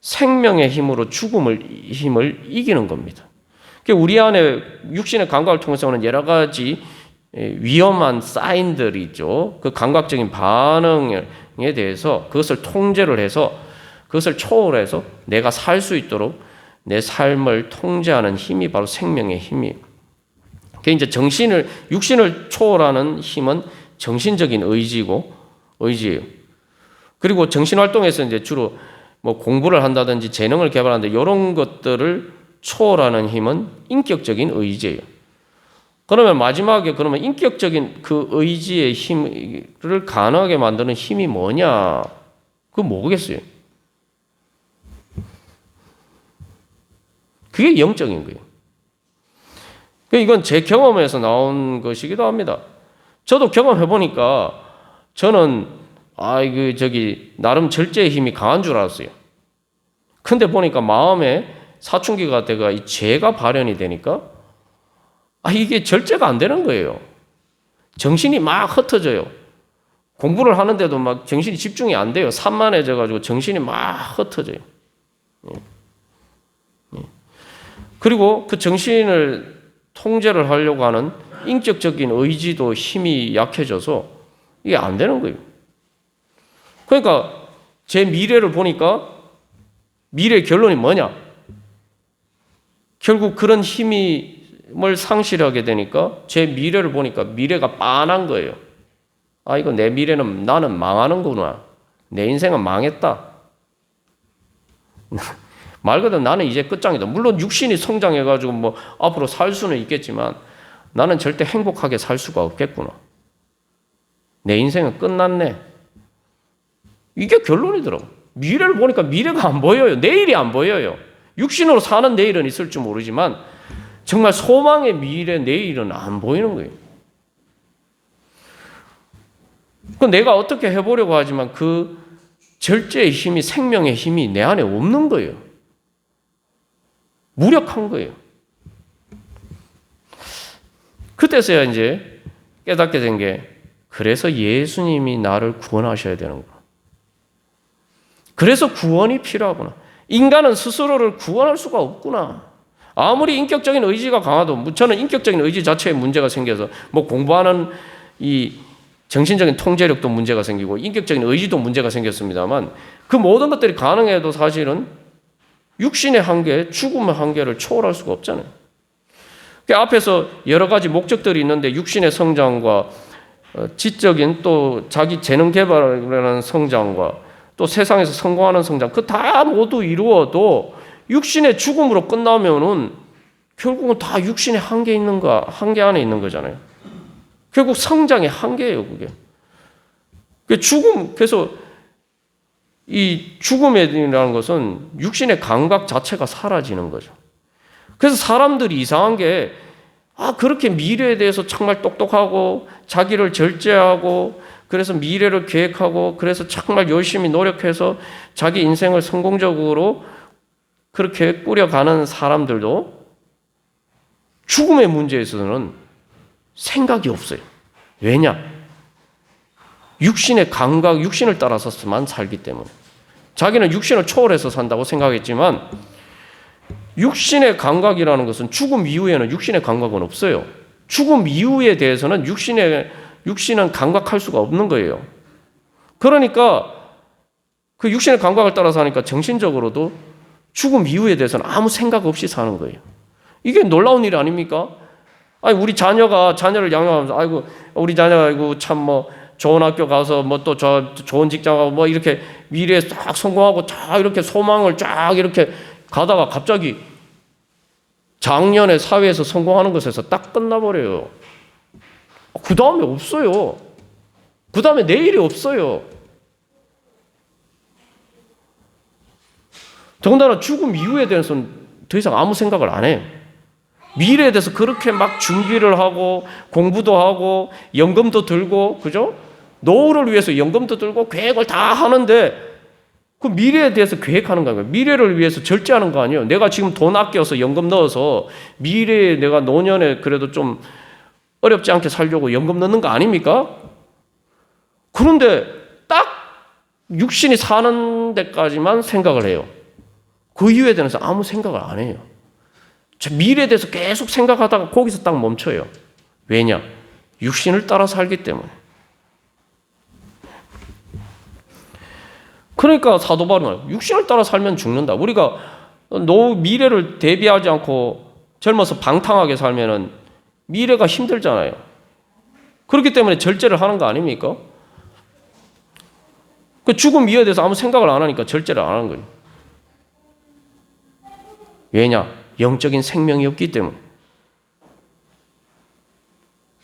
생명의 힘으로 힘을 이기는 겁니다. 우리 안에 육신의 감각을 통해서 오는 여러 가지 위험한 사인들이 있죠. 그 감각적인 반응에 대해서 그것을 통제를 해서, 그것을 초월해서 내가 살 수 있도록 내 삶을 통제하는 힘이 바로 생명의 힘이에요. 이제 육신을 초월하는 힘은 정신적인 의지예요. 그리고 정신활동에서 이제 주로 뭐 공부를 한다든지 재능을 개발하는데, 이런 것들을 초월하는 힘은 인격적인 의지예요. 그러면 마지막에, 그러면 인격적인 그 의지의 힘을 가능하게 만드는 힘이 뭐냐? 그거 뭐겠어요? 그게 영적인 거예요. 이건 제 경험에서 나온 것이기도 합니다. 저도 경험해보니까 저는 나름 절제의 힘이 강한 줄 알았어요. 근데 보니까 마음에 사춘기가 돼가 이 죄가 발현이 되니까 이게 절제가 안 되는 거예요. 정신이 막 흩어져요. 공부를 하는데도 막 정신이 집중이 안 돼요. 산만해져가지고 정신이 막 흩어져요. 그리고 그 정신을 통제를 하려고 하는 인격적인 의지도 힘이 약해져서 이게 안 되는 거예요. 그러니까 제 미래를 보니까 미래의 결론이 뭐냐? 결국 그런 힘을 상실하게 되니까 제 미래를 보니까 미래가 빤한 거예요. 이거 내 미래는, 나는 망하는구나. 내 인생은 망했다. 말 그대로 나는 이제 끝장이다. 물론 육신이 성장해가지고 뭐 앞으로 살 수는 있겠지만 나는 절대 행복하게 살 수가 없겠구나. 내 인생은 끝났네. 이게 결론이더라고. 미래를 보니까 미래가 안 보여요. 내일이 안 보여요. 육신으로 사는 내일은 있을 줄 모르지만 정말 소망의 미래, 내일은 안 보이는 거예요. 내가 어떻게 해보려고 하지만 그 절제의 힘이, 생명의 힘이 내 안에 없는 거예요. 무력한 거예요. 그때서야 이제 깨닫게 된 게, 그래서 예수님이 나를 구원하셔야 되는구나. 그래서 구원이 필요하구나. 인간은 스스로를 구원할 수가 없구나. 아무리 인격적인 의지가 강하도, 저는 인격적인 의지 자체에 문제가 생겨서 뭐 공부하는 이 정신적인 통제력도 문제가 생기고 인격적인 의지도 문제가 생겼습니다만, 그 모든 것들이 가능해도 사실은 육신의 한계, 죽음의 한계를 초월할 수가 없잖아요. 앞에서 여러 가지 목적들이 있는데, 육신의 성장과 지적인 또 자기 재능 개발하는 성장과 또 세상에서 성공하는 성장, 그 다 모두 이루어도 육신의 죽음으로 끝나면은 결국은 다 육신의 한계 안에 있는 거잖아요. 결국 성장의 한계예요, 그게. 그래서 이 죽음이라는 것은 육신의 감각 자체가 사라지는 거죠. 그래서 사람들이 이상한 게, 그렇게 미래에 대해서 정말 똑똑하고 자기를 절제하고 그래서 미래를 계획하고 그래서 정말 열심히 노력해서 자기 인생을 성공적으로 그렇게 꾸려가는 사람들도 죽음의 문제에 있어서는 생각이 없어요. 왜냐? 육신의 감각, 육신을 따라서만 살기 때문에. 자기는 육신을 초월해서 산다고 생각했지만 육신의 감각이라는 것은 죽음 이후에는 육신의 감각은 없어요. 죽음 이후에 대해서는 육신은 감각할 수가 없는 거예요. 그러니까 그 육신의 감각을 따라서 하니까 정신적으로도 죽음 이후에 대해서는 아무 생각 없이 사는 거예요. 이게 놀라운 일 아닙니까? 아니, 우리 자녀를 양육하면서, 아이고, 우리 자녀가, 아이고, 참 뭐, 좋은 학교 가서 뭐 또 좋은 직장 가고 뭐 이렇게 미래에 딱 성공하고 다 이렇게 소망을 쫙 이렇게 가다가 갑자기 작년에 사회에서 성공하는 것에서 딱 끝나버려요. 그 다음에 없어요. 그 다음에 내일이 없어요. 더군다나 죽음 이후에 대해서는 더 이상 아무 생각을 안 해요. 미래에 대해서 그렇게 막 준비를 하고 공부도 하고 연금도 들고, 그죠? 노후를 위해서 연금도 들고 계획을 다 하는데 그 미래에 대해서 계획하는 거예요. 미래를 위해서 절제하는 거 아니에요. 내가 지금 돈 아껴서 연금 넣어서 미래에 내가 노년에 그래도 좀 어렵지 않게 살려고 연금 넣는 거 아닙니까? 그런데 딱 육신이 사는 데까지만 생각을 해요. 그 이후에 대해서 아무 생각을 안 해요. 미래에 대해서 계속 생각하다가 거기서 딱 멈춰요. 왜냐? 육신을 따라 살기 때문에. 그러니까 사도 바울은 육신을 따라 살면 죽는다. 우리가 미래를 대비하지 않고 젊어서 방탕하게 살면은 미래가 힘들잖아요. 그렇기 때문에 절제를 하는 거 아닙니까? 그 죽음 이후에 대해서 아무 생각을 안 하니까 절제를 안 하는 거예요. 왜냐? 영적인 생명이 없기 때문에.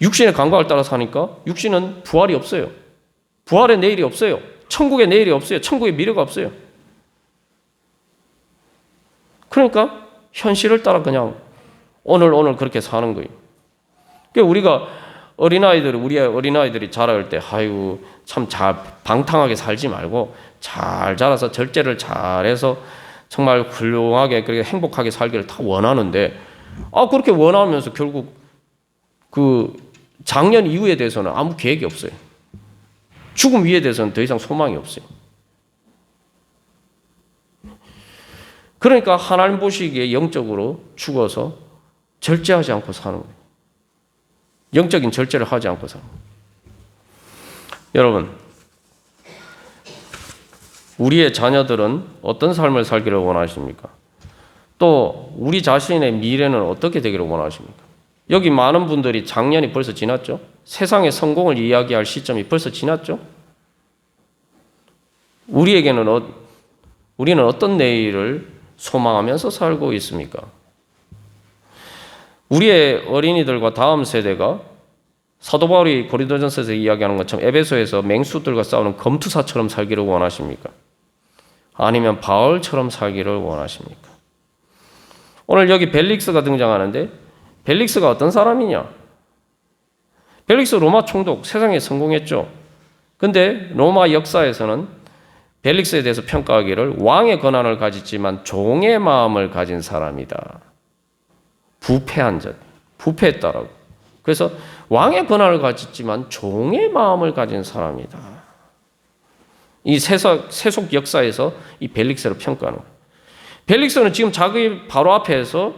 육신의 감각을 따라 사니까 육신은 부활이 없어요. 부활의 내일이 없어요. 천국의 내일이 없어요. 천국의 미래가 없어요. 그러니까 현실을 따라 그냥 오늘 그렇게 사는 거예요. 그러니까 우리의 어린아이들이 자랄 때, 아이고, 참 방탕하게 살지 말고 잘 자라서 절제를 잘해서 정말 훌륭하게, 그렇게 행복하게 살기를 다 원하는데, 그렇게 원하면서 결국 그 작년 이후에 대해서는 아무 계획이 없어요. 죽음 위에 대해서는 더 이상 소망이 없어요. 그러니까 하나님 보시기에 영적으로 죽어서 절제하지 않고 사는 거예요. 영적인 절제를 하지 않고 사는 거예요. 여러분, 우리의 자녀들은 어떤 삶을 살기를 원하십니까? 또 우리 자신의 미래는 어떻게 되기를 원하십니까? 여기 많은 분들이 작년이 벌써 지났죠? 세상의 성공을 이야기할 시점이 벌써 지났죠? 우리는 어떤 내일을 소망하면서 살고 있습니까? 우리의 어린이들과 다음 세대가 사도 바울이 고린도전서에서 이야기하는 것처럼 에베소에서 맹수들과 싸우는 검투사처럼 살기를 원하십니까? 아니면 바울처럼 살기를 원하십니까? 오늘 여기 벨릭스가 등장하는데, 벨릭스가 어떤 사람이냐? 벨릭스 로마 총독, 세상에 성공했죠. 근데 로마 역사에서는 벨릭스에 대해서 평가하기를 왕의 권한을 가졌지만 종의 마음을 가진 사람이다. 부패한 자, 부패했다라고. 그래서 왕의 권한을 가졌지만 종의 마음을 가진 사람이다. 이 세속 역사에서 이 벨릭스를 평가하는 거예요. 벨릭스는 지금 자기 바로 앞에서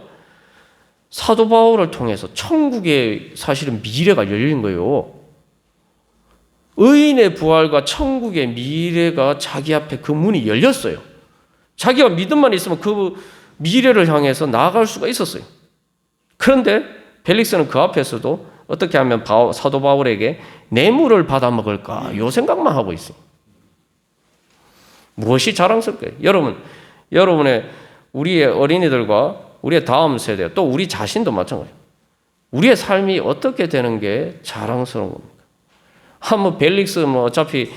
사도 바울을 통해서 천국의 사실은 미래가 열린 거예요. 의인의 부활과 천국의 미래가 자기 앞에 그 문이 열렸어요. 자기가 믿음만 있으면 그 미래를 향해서 나아갈 수가 있었어요. 그런데 벨릭스는 그 앞에서도 어떻게 하면 사도 바울에게 뇌물을 받아먹을까 이 생각만 하고 있어요. 무엇이 자랑스럽게요? 우리의 어린이들과 우리의 다음 세대, 또 우리 자신도 마찬가지예요. 우리의 삶이 어떻게 되는 게 자랑스러운 겁니까? 벨릭스 어차피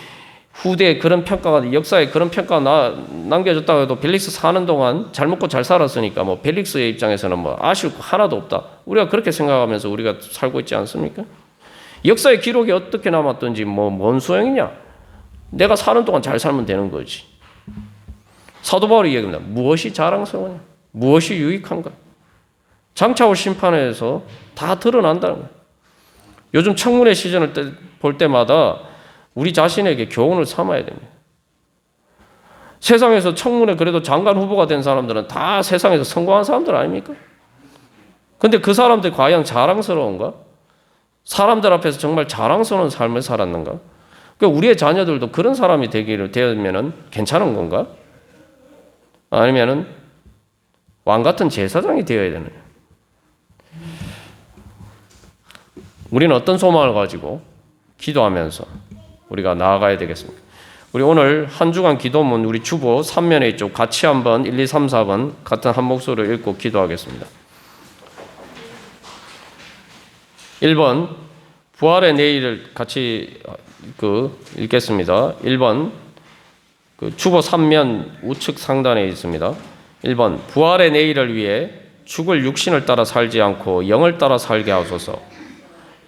후대에 그런 평가가, 역사에 그런 평가가 남겨졌다고 해도 벨릭스 사는 동안 잘 먹고 잘 살았으니까 벨릭스의 입장에서는 아쉬울 거 하나도 없다. 우리가 그렇게 생각하면서 우리가 살고 있지 않습니까? 역사의 기록이 어떻게 남았든지 뭔 소용이냐? 내가 사는 동안 잘 살면 되는 거지. 사도 바울이 얘기합니다. 무엇이 자랑스러우냐? 무엇이 유익한가? 장차 올 심판에서 다 드러난다는 거예요. 요즘 청문회 시즌을 볼 때마다 우리 자신에게 교훈을 삼아야 됩니다. 세상에서 청문회 그래도 장관 후보가 된 사람들은 다 세상에서 성공한 사람들 아닙니까? 근데 그 사람들 과연 자랑스러운가? 사람들 앞에서 정말 자랑스러운 삶을 살았는가? 그러니까 우리의 자녀들도 그런 사람이 되면은 괜찮은 건가? 아니면은 왕 같은 제사장이 되어야 되느냐? 우리는 어떤 소망을 가지고 기도하면서 우리가 나아가야 되겠습니까? 우리 오늘 한 주간 기도문 우리 주보 3면에 있죠. 같이 한번 1, 2, 3, 4번 같은 한 목소리로 읽고 기도하겠습니다. 1번 부활의 내일을 같이 읽겠습니다. 1번 주보 3면 우측 상단에 있습니다. 1번 부활의 내일을 위해 죽을 육신을 따라 살지 않고 영을 따라 살게 하소서.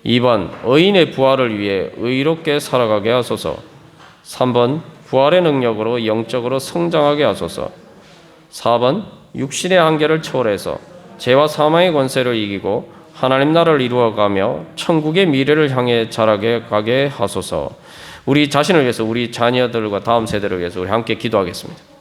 2번 의인의 부활을 위해 의롭게 살아가게 하소서. 3번 부활의 능력으로 영적으로 성장하게 하소서. 4번 육신의 한계를 초월해서 죄와 사망의 권세를 이기고 하나님 나라를 이루어가며 천국의 미래를 향해 자라게 가게 하소서. 우리 자신을 위해서, 우리 자녀들과 다음 세대를 위해서 우리 함께 기도하겠습니다.